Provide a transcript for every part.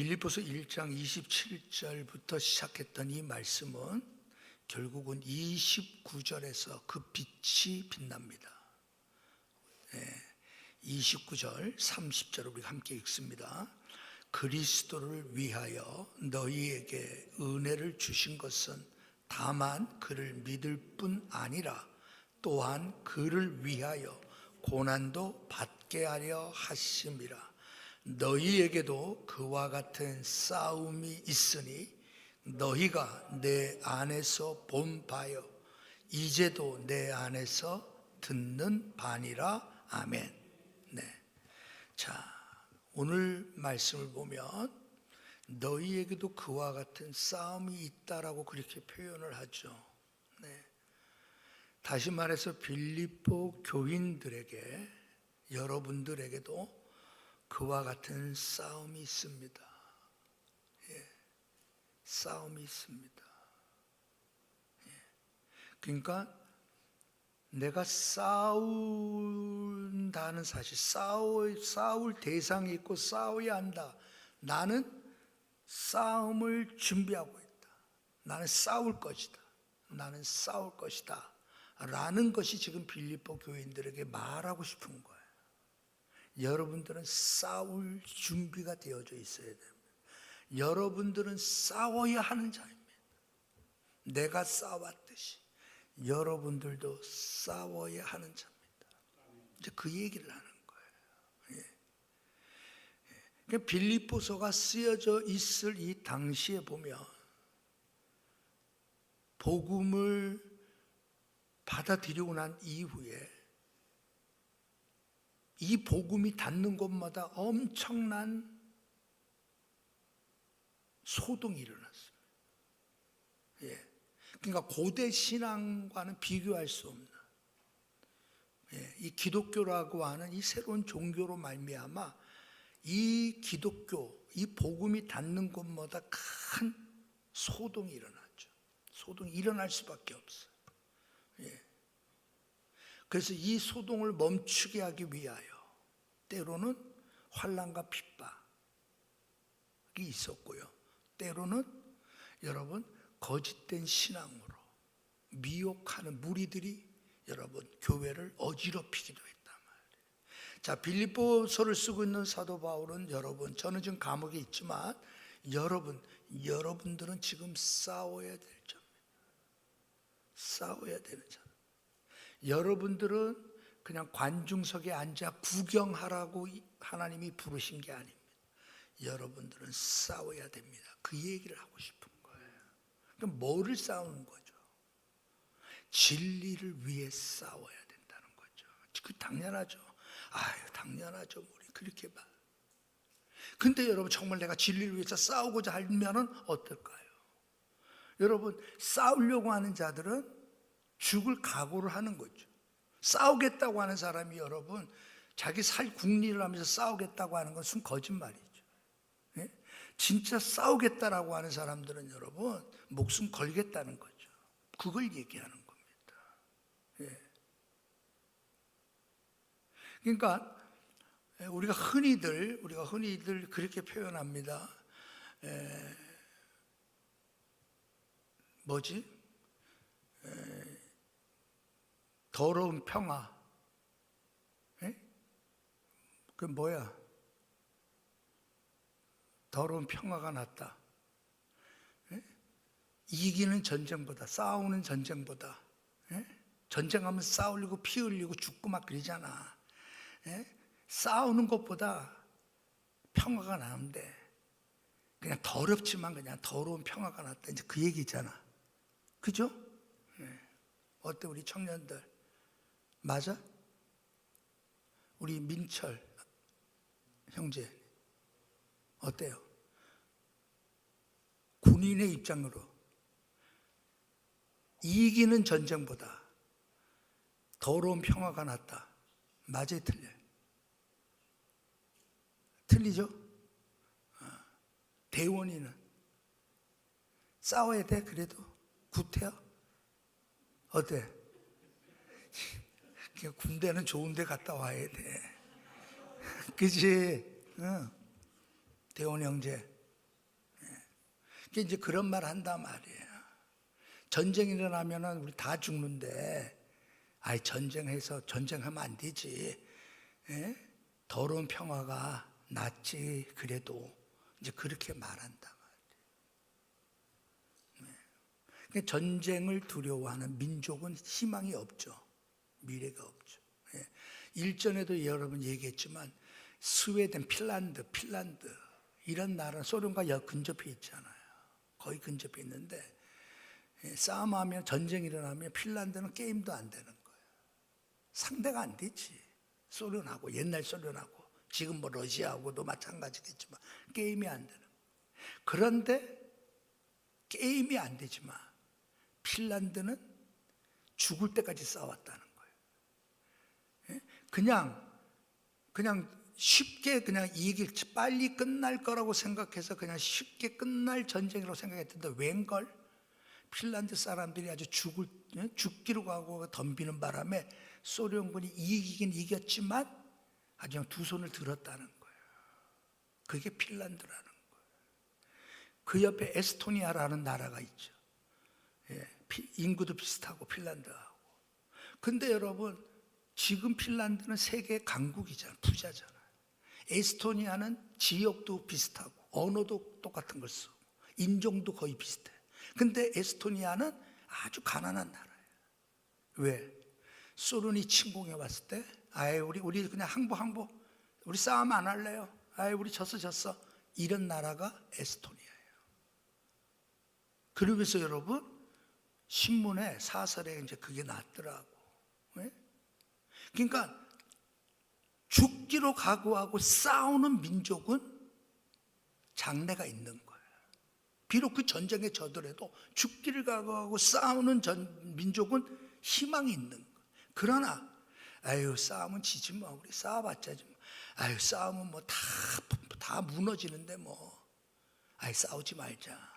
빌립보서 1장 27절부터 시작했던 이 말씀은 결국은 29절에서 그 빛이 빛납니다. 29절, 30절을 우리가 함께 읽습니다. 그리스도를 위하여 너희에게 은혜를 주신 것은 다만 그를 믿을 뿐 아니라 또한 그를 위하여 고난도 받게 하려 하심이라. 너희에게도 그와 같은 싸움이 있으니 너희가 내 안에서 본 바요 이제도 내 안에서 듣는 바니라. 아멘. 네. 자, 오늘 말씀을 보면 너희에게도 그와 같은 싸움이 있다라고 그렇게 표현을 하죠. 네. 다시 말해서 빌립보 교인들에게, 여러분들에게도 그와 같은 싸움이 있습니다. 싸움이 있습니다. 그러니까 내가 싸운다는 사실, 싸울 대상이 있고 싸워야 한다. 나는 싸움을 준비하고 있다. 나는 싸울 것이다. 나는 싸울 것이다. 라는 것이 지금 빌립보 교인들에게 말하고 싶은 거예요. 여러분들은 싸울 준비가 되어져 있어야 됩니다. 여러분들은 싸워야 하는 자입니다. 내가 싸웠듯이 여러분들도 싸워야 하는 자입니다. 이제 그 얘기를 하는 거예요. 그러니까 빌립보서가 쓰여져 있을 이 당시에 보면 복음을 받아들이고 난 이후에 이 복음이 닿는 곳마다 엄청난 소동이 일어났습니다. 그러니까 고대 신앙과는 비교할 수 없는 이 기독교라고 하는 이 새로운 종교로 말미암아 이 기독교, 이 복음이 닿는 곳마다 큰 소동이 일어났죠. 소동이 일어날 수밖에 없어요. 그래서 이 소동을 멈추게 하기 위하여 때로는 환난과 핍박이 있었고요. 때로는 여러분 거짓된 신앙으로 미혹하는 무리들이 여러분 교회를 어지럽히기도 했단 말이에요. 자, 빌립보서를 쓰고 있는 사도 바울은 여러분, 저는 지금 감옥에 있지만 여러분들은 지금 싸워야 될 자입니다. 싸워야 되는 자. 여러분들은 그냥 관중석에 앉아 구경하라고 하나님이 부르신 게 아닙니다. 여러분들은 싸워야 됩니다. 그 얘기를 하고 싶은 거예요. 그럼 뭐를 싸우는 거죠? 진리를 위해 싸워야 된다는 거죠. 그 당연하죠. 당연하죠. 우리 그렇게 봐. 근데 여러분, 정말 내가 진리를 위해서 싸우고자 하면은 어떨까요? 여러분, 싸우려고 하는 자들은 죽을 각오를 하는 거죠. 싸우겠다고 하는 사람이 여러분 자기 살 국리를 하면서 싸우겠다고 하는 것은 거짓말이죠. 진짜 싸우겠다라고 하는 사람들은 여러분 목숨 걸겠다는 거죠. 그걸 얘기하는 겁니다. 그러니까 우리가 흔히들 그렇게 표현합니다. 더러운 평화. 그 뭐야? 더러운 평화가 낫다. 이기는 전쟁보다, 싸우는 전쟁보다, 전쟁하면 싸우려고 피 흘리고 죽고 막 그러잖아. 싸우는 것보다 평화가 나은데 그냥 더럽지만 그냥 더러운 평화가 낫다. 이제 그 얘기잖아. 그죠? 어때 우리 청년들? 맞아? 우리 민철 형제 어때요? 군인의 입장으로 이기는 전쟁보다 더러운 평화가 낫다. 맞아요, 틀려요? 틀리죠? 대원이는 싸워야 돼. 그래도 구태여? 어때? 군대는 좋은 데 갔다 와야 돼. 그치? 대원 형제. 이제 그런 말 한단 말이에요. 전쟁이 일어나면은 우리 다 죽는데, 아이 전쟁하면 안 되지. 예? 더러운 평화가 낫지. 그래도 이제 그렇게 말한다 말이에요. 네. 전쟁을 두려워하는 민족은 희망이 없죠. 미래가 없죠. 예. 일전에도 여러분 얘기했지만 스웨덴, 핀란드 이런 나라는 소련과 근접해 있잖아요. 거의 근접해 있는데 싸움하면 전쟁이 일어나면 핀란드는 게임도 안 되는 거예요. 상대가 안 되지. 소련하고 옛날 소련하고 지금 뭐 러시아하고도 마찬가지겠지만 게임이 안 되는 거예요. 그런데 게임이 안 되지만 핀란드는 죽을 때까지 싸웠다는 거예요. 그냥 쉽게 그냥 빨리 끝날 거라고 생각해서 그냥 쉽게 끝날 전쟁이라고 생각했는데 웬걸 핀란드 사람들이 아주 죽기로 가고 덤비는 바람에 소련군이 이기긴 이겼지만 아주 그냥 두 손을 들었다는 거예요. 그게 핀란드라는 거예요. 그 옆에 에스토니아라는 나라가 있죠. 인구도 비슷하고 핀란드하고. 근데 여러분 지금 핀란드는 세계 강국이잖아요. 부자잖아요. 에스토니아는 지역도 비슷하고 언어도 똑같은 걸 쓰고 인종도 거의 비슷해. 근데 에스토니아는 아주 가난한 나라예요. 왜? 소련이 침공해 왔을 때 우리 그냥 항복 우리 싸움 안 할래요. 우리 졌어 이런 나라가 에스토니아예요. 그러면서 여러분 신문에 사설에 이제 그게 났더라고. 왜? 그러니까 죽기로 각오하고 싸우는 민족은 장래가 있는 거예요. 비록 그 전쟁에 져더라도 죽기를 각오하고 싸우는 민족은 희망이 있는 거예요. 그러나 싸움은 지지 뭐 우리 싸워봤자 좀 싸움은 뭐 다 무너지는데 뭐 싸우지 말자.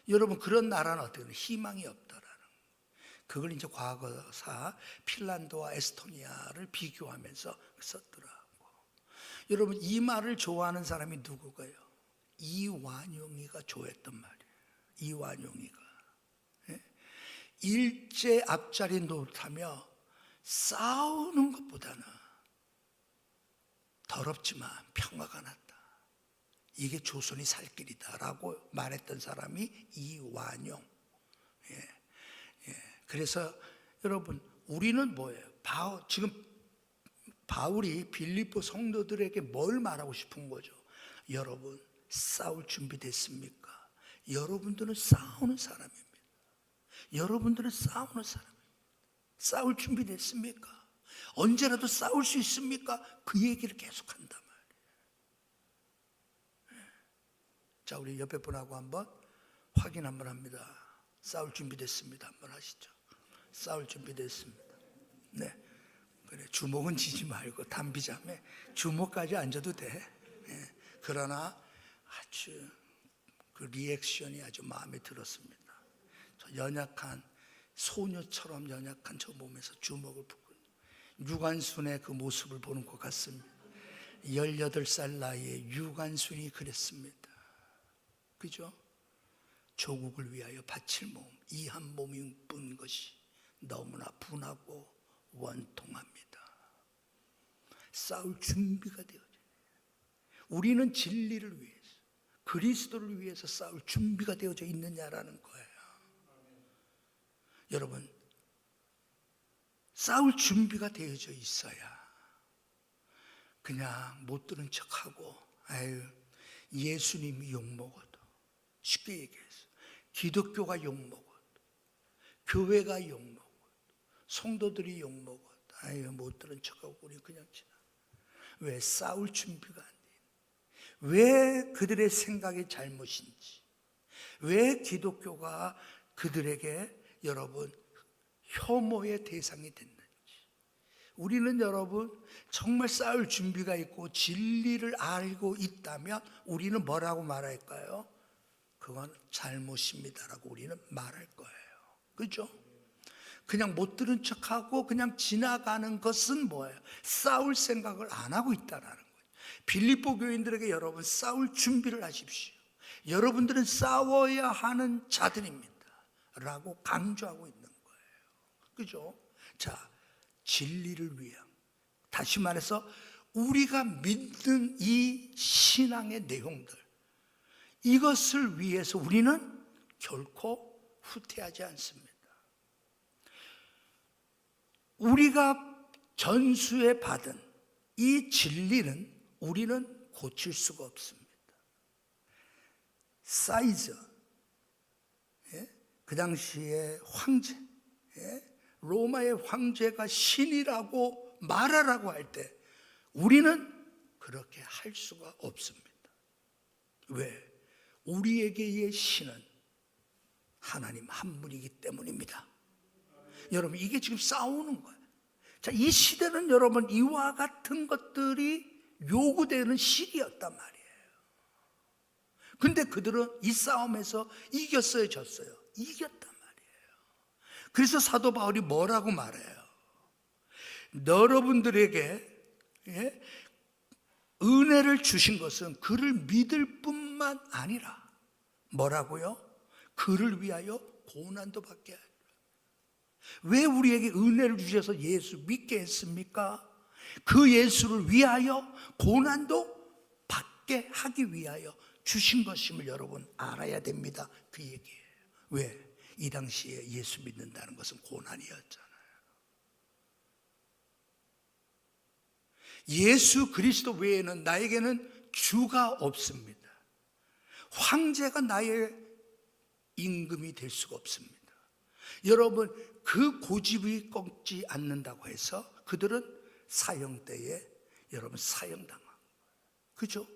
여러분 그런 나라는 어떻게 희망이 없더라는 거예요. 그걸 이제 과거사 핀란드와 에스토니아를 비교하면서 썼더라고. 여러분 이 말을 좋아하는 사람이 누구가요? 이완용이가 좋아했단 말이에요. 이완용이가 일제 앞자리 노릇하며 싸우는 것보다는 더럽지만 평화가 낫다. 이게 조선이 살 길이다라고 말했던 사람이 이완용. 그래서 여러분 우리는 뭐예요? 지금 바울이 빌립보 성도들에게 뭘 말하고 싶은 거죠? 여러분 싸울 준비 됐습니까? 여러분들은 싸우는 사람입니다. 여러분들은 싸우는 사람입니다. 싸울 준비 됐습니까? 언제라도 싸울 수 있습니까? 그 얘기를 계속한단 말이에요. 자, 우리 옆에 분하고 한번 확인 한번 합니다. 싸울 준비 됐습니다. 한번 하시죠. 싸울 준비 됐습니다. 네, 그래 주먹은 지지 말고 담비자매 주먹까지 앉아도 돼. 그러나 아주 그 리액션이 아주 마음에 들었습니다. 저 연약한 소녀처럼 연약한 저 몸에서 주먹을 부고 유관순의 그 모습을 보는 것 같습니다. 18살 나이에 유관순이 그랬습니다. 그죠? 조국을 위하여 바칠 몸, 이 한 몸이 뿐 것이 너무나 분하고 원통합니다. 싸울 준비가 되어져요. 우리는 진리를 위해서, 그리스도를 위해서 싸울 준비가 되어져 있느냐라는 거예요. 여러분, 싸울 준비가 되어져 있어야 그냥 못 들은 척하고 예수님이 욕먹어도, 쉽게 얘기해서 기독교가 욕먹어도, 교회가 욕먹어도, 성도들이 욕먹어도 못 들은 척하고 우리 그냥 지나. 왜? 싸울 준비가 안 돼. 왜 그들의 생각이 잘못인지, 왜 기독교가 그들에게 여러분 혐오의 대상이 됐는지. 우리는 여러분 정말 싸울 준비가 있고 진리를 알고 있다면 우리는 뭐라고 말할까요? 그건 잘못입니다라고 우리는 말할 거예요. 그렇죠? 그냥 못 들은 척하고 그냥 지나가는 것은 뭐예요? 싸울 생각을 안 하고 있다라는 거예요. 빌립보 교인들에게 여러분 싸울 준비를 하십시오. 여러분들은 싸워야 하는 자들입니다 라고 강조하고 있는 거예요. 그죠? 자, 진리를 위한, 다시 말해서 우리가 믿는 이 신앙의 내용들, 이것을 위해서 우리는 결코 후퇴하지 않습니다. 우리가 전수해 받은 이 진리는 우리는 고칠 수가 없습니다. 사이즈, 그 당시에 황제, 로마의 황제가 신이라고 말하라고 할 때 우리는 그렇게 할 수가 없습니다. 왜? 우리에게의 신은 하나님 한 분이기 때문입니다. 여러분, 이게 지금 싸우는 거예요. 자, 이 시대는 여러분 이와 같은 것들이 요구되는 시기였단 말이에요. 근데 그들은 이 싸움에서 이겼어요, 졌어요? 이겼단 말이에요. 그래서 사도 바울이 뭐라고 말해요? 여러분들에게 은혜를 주신 것은 그를 믿을 뿐만 아니라 뭐라고요? 그를 위하여 고난도 받게 하리라. 왜 우리에게 은혜를 주셔서 예수 믿게 했습니까? 그 예수를 위하여 고난도 받게 하기 위하여 주신 것임을 여러분 알아야 됩니다. 그 얘기예요. 왜? 이 당시에 예수 믿는다는 것은 고난이었잖아요. 예수 그리스도 외에는 나에게는 주가 없습니다. 황제가 나의 임금이 될 수가 없습니다. 여러분, 그 고집이 꺾지 않는다고 해서 그들은 사형 때에 여러분 사형당한 거예요. 그죠?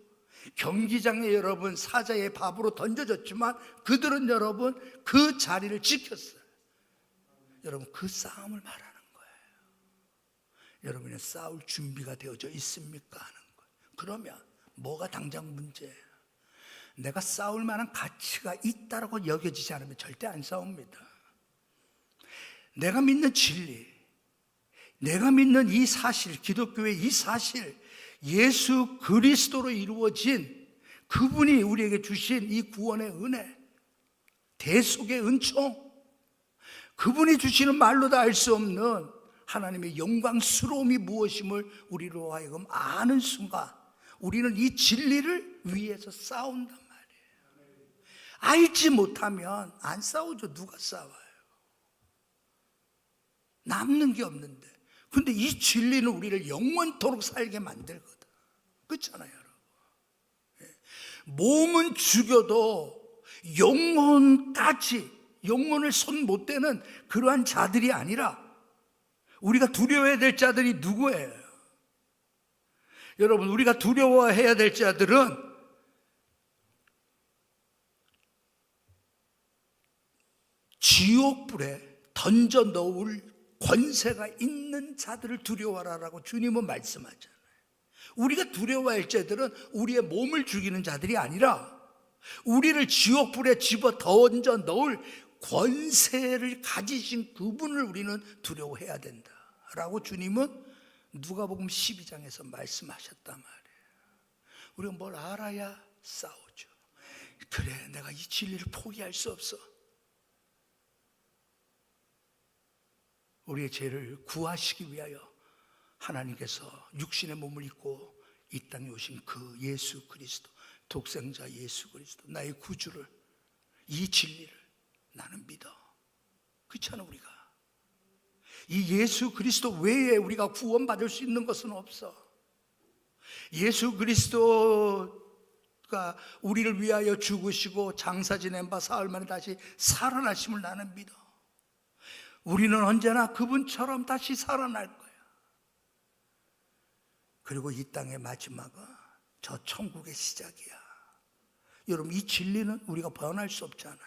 경기장에 여러분 사자의 밥으로 던져졌지만 그들은 여러분 그 자리를 지켰어요. 여러분, 그 싸움을 말하는 거예요. 여러분의 싸울 준비가 되어져 있습니까? 하는 거예요. 그러면 뭐가 당장 문제예요? 내가 싸울 만한 가치가 있다고 여겨지지 않으면 절대 안 싸웁니다. 내가 믿는 진리, 내가 믿는 이 사실, 기독교의 이 사실, 예수 그리스도로 이루어진 그분이 우리에게 주신 이 구원의 은혜, 대속의 은총, 그분이 주시는 말로도 알 수 없는 하나님의 영광스러움이 무엇임을 우리로 하여금 아는 순간 우리는 이 진리를 위해서 싸운단 말이에요. 알지 못하면 안 싸우죠. 누가 싸워요? 남는 게 없는데. 근데 이 진리는 우리를 영원토록 살게 만들거든. 그렇잖아요, 여러분. 몸은 죽여도 영혼까지, 영혼을 손 못 대는 그러한 자들이 아니라 우리가 두려워해야 될 자들이 누구예요? 여러분, 우리가 두려워해야 될 자들은 지옥불에 던져 넣을 권세가 있는 자들을 두려워하라고 주님은 말씀하잖아요. 우리가 두려워할 자들은 우리의 몸을 죽이는 자들이 아니라 우리를 지옥불에 집어 던져 넣을 권세를 가지신 그분을 우리는 두려워해야 된다라고 주님은 누가복음 12장에서 말씀하셨단 말이에요. 우리가 뭘 알아야 싸우죠. 그래, 내가 이 진리를 포기할 수 없어. 우리의 죄를 구하시기 위하여 하나님께서 육신의 몸을 입고 이 땅에 오신 그 예수 그리스도, 독생자 예수 그리스도, 나의 구주를, 이 진리를 나는 믿어. 그렇잖아. 우리가 이 예수 그리스도 외에 우리가 구원받을 수 있는 것은 없어. 예수 그리스도가 우리를 위하여 죽으시고 장사 지낸 바 사흘 만에 다시 살아나심을 나는 믿어. 우리는 언제나 그분처럼 다시 살아날 거야. 그리고 이 땅의 마지막은 저 천국의 시작이야. 여러분, 이 진리는 우리가 변할 수 없잖아요.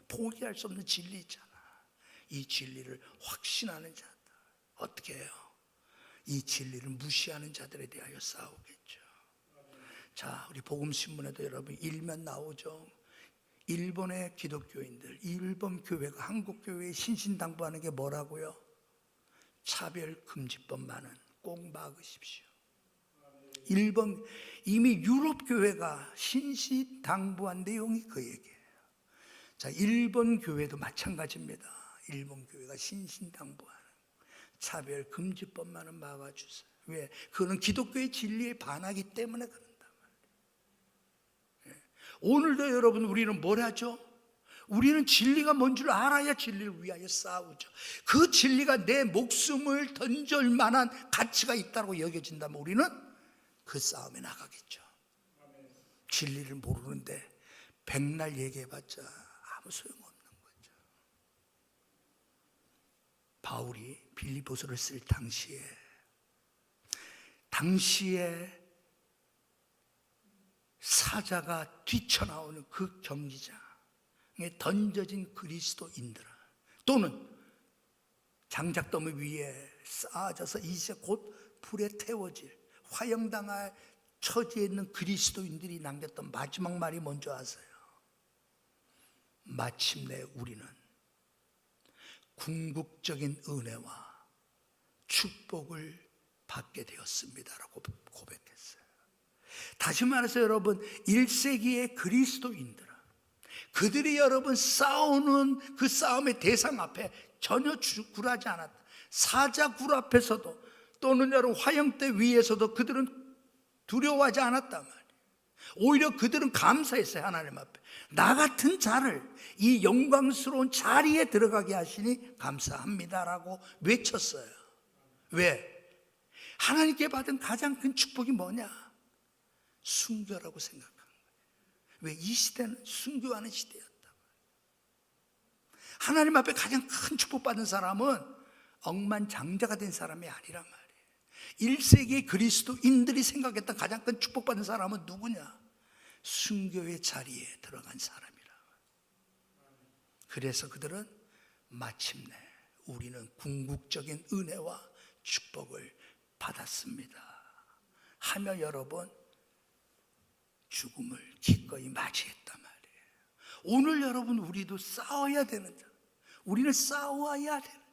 포기할 수 없는 진리잖아. 이 진리를 확신하는 자들 어떻게 해요? 이 진리를 무시하는 자들에 대하여 싸우겠죠. 자, 우리 복음신문에도 여러분 일면 나오죠. 일본의 기독교인들, 일본 교회가 한국 교회에 신신당부하는 게 뭐라고요? 차별금지법만은 꼭 막으십시오. 1번, 이미 유럽 교회가 신신당부한 내용이 그 얘기예요. 자, 일본 교회도 마찬가지입니다. 일본 교회가 신신당부하는 차별 금지법만은 막아주세요. 왜? 그거는 기독교의 진리에 반하기 때문에 그런단 말이에요. 오늘도 여러분, 우리는 뭘 하죠? 우리는 진리가 뭔 줄 알아야 진리를 위하여 싸우죠. 그 진리가 내 목숨을 던질 만한 가치가 있다고 여겨진다면 우리는 그 싸움에 나가겠죠. 진리를 모르는데 백날 얘기해봤자 아무 소용없는 거죠. 바울이 빌립보서를 쓸 당시에 사자가 뛰쳐나오는 그 경기장에 던져진 그리스도인들, 또는 장작더미 위에 쌓아져서 이제 곧 불에 태워질 화형당할 처지에 있는 그리스도인들이 남겼던 마지막 말이 뭔지 아세요? 마침내 우리는 궁극적인 은혜와 축복을 받게 되었습니다라고 고백했어요. 다시 말해서 여러분, 1세기의 그리스도인들은 그들이 여러분 싸우는 그 싸움의 대상 앞에 전혀 굴하지 않았다. 사자굴 앞에서도, 또는 여러분 화형대 위에서도 그들은 두려워하지 않았단 말이에요. 오히려 그들은 감사했어요. 하나님 앞에 나 같은 자를 이 영광스러운 자리에 들어가게 하시니 감사합니다라고 외쳤어요. 왜? 하나님께 받은 가장 큰 축복이 뭐냐? 순교라고 생각한 거예요. 왜? 이 시대는 순교하는 시대였다. 하나님 앞에 가장 큰 축복받은 사람은 억만장자가 된 사람이 아니란 말이에요. 1세기의 그리스도인들이 생각했던 가장 큰 축복받은 사람은 누구냐? 순교의 자리에 들어간 사람이라. 그래서 그들은 마침내 우리는 궁극적인 은혜와 축복을 받았습니다 하며 여러분 죽음을 기꺼이 맞이했단 말이에요. 오늘 여러분, 우리도 싸워야 되는 자, 우리는 싸워야 되는 자.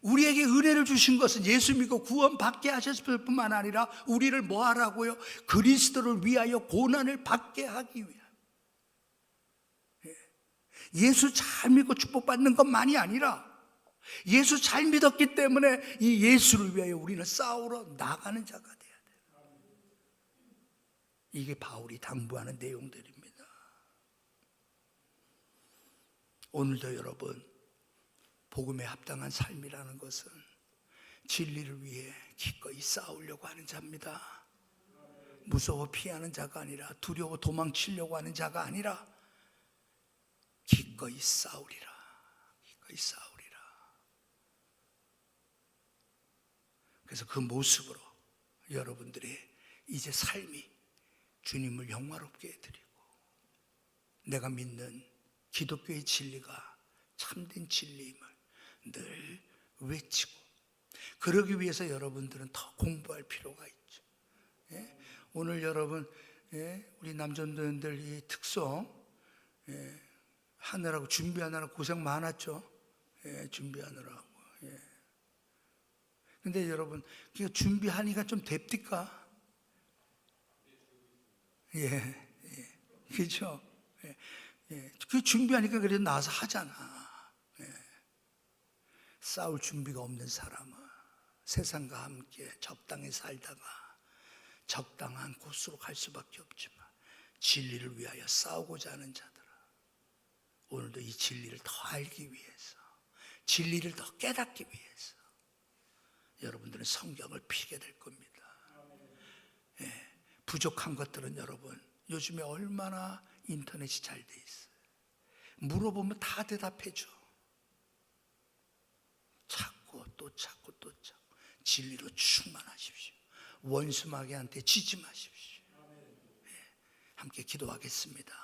우리에게 은혜를 주신 것은 예수 믿고 구원받게 하셨을 뿐만 아니라 우리를 뭐 하라고요? 그리스도를 위하여 고난을 받게 하기 위하여. 예수 잘 믿고 축복받는 것만이 아니라 예수 잘 믿었기 때문에 이 예수를 위하여 우리는 싸우러 나가는 자가 돼야 돼요. 이게 바울이 당부하는 내용들입니다. 오늘도 여러분, 복음에 합당한 삶이라는 것은 진리를 위해 기꺼이 싸우려고 하는 자입니다. 무서워 피하는 자가 아니라, 두려워 도망치려고 하는 자가 아니라 기꺼이 싸우리라. 기꺼이 싸우리라. 그래서 그 모습으로 여러분들의 이제 삶이 주님을 영화롭게 해드리고, 내가 믿는 기독교의 진리가 참된 진리임을 늘 외치고, 그러기 위해서 여러분들은 더 공부할 필요가 있죠. 예? 오늘 여러분, 우리 남전도원들 이 특송 하느라고, 준비하느라고 고생 많았죠. 준비하느라고. 근데 여러분, 그 준비하니까 좀 됩니까? 그렇죠. 그 준비하니까 그래도 나와서 하잖아. 싸울 준비가 없는 사람은 세상과 함께 적당히 살다가 적당한 곳으로 갈 수밖에 없지만, 진리를 위하여 싸우고자 하는 자들아, 오늘도 이 진리를 더 알기 위해서, 진리를 더 깨닫기 위해서 여러분들은 성경을 피게 될 겁니다. 부족한 것들은 여러분, 요즘에 얼마나 인터넷이 잘 돼 있어요. 물어보면 다 대답해 줘. 찾고 또 찾고 또 찾고 진리로 충만하십시오. 원수마귀한테 지지 마십시오. 함께 기도하겠습니다.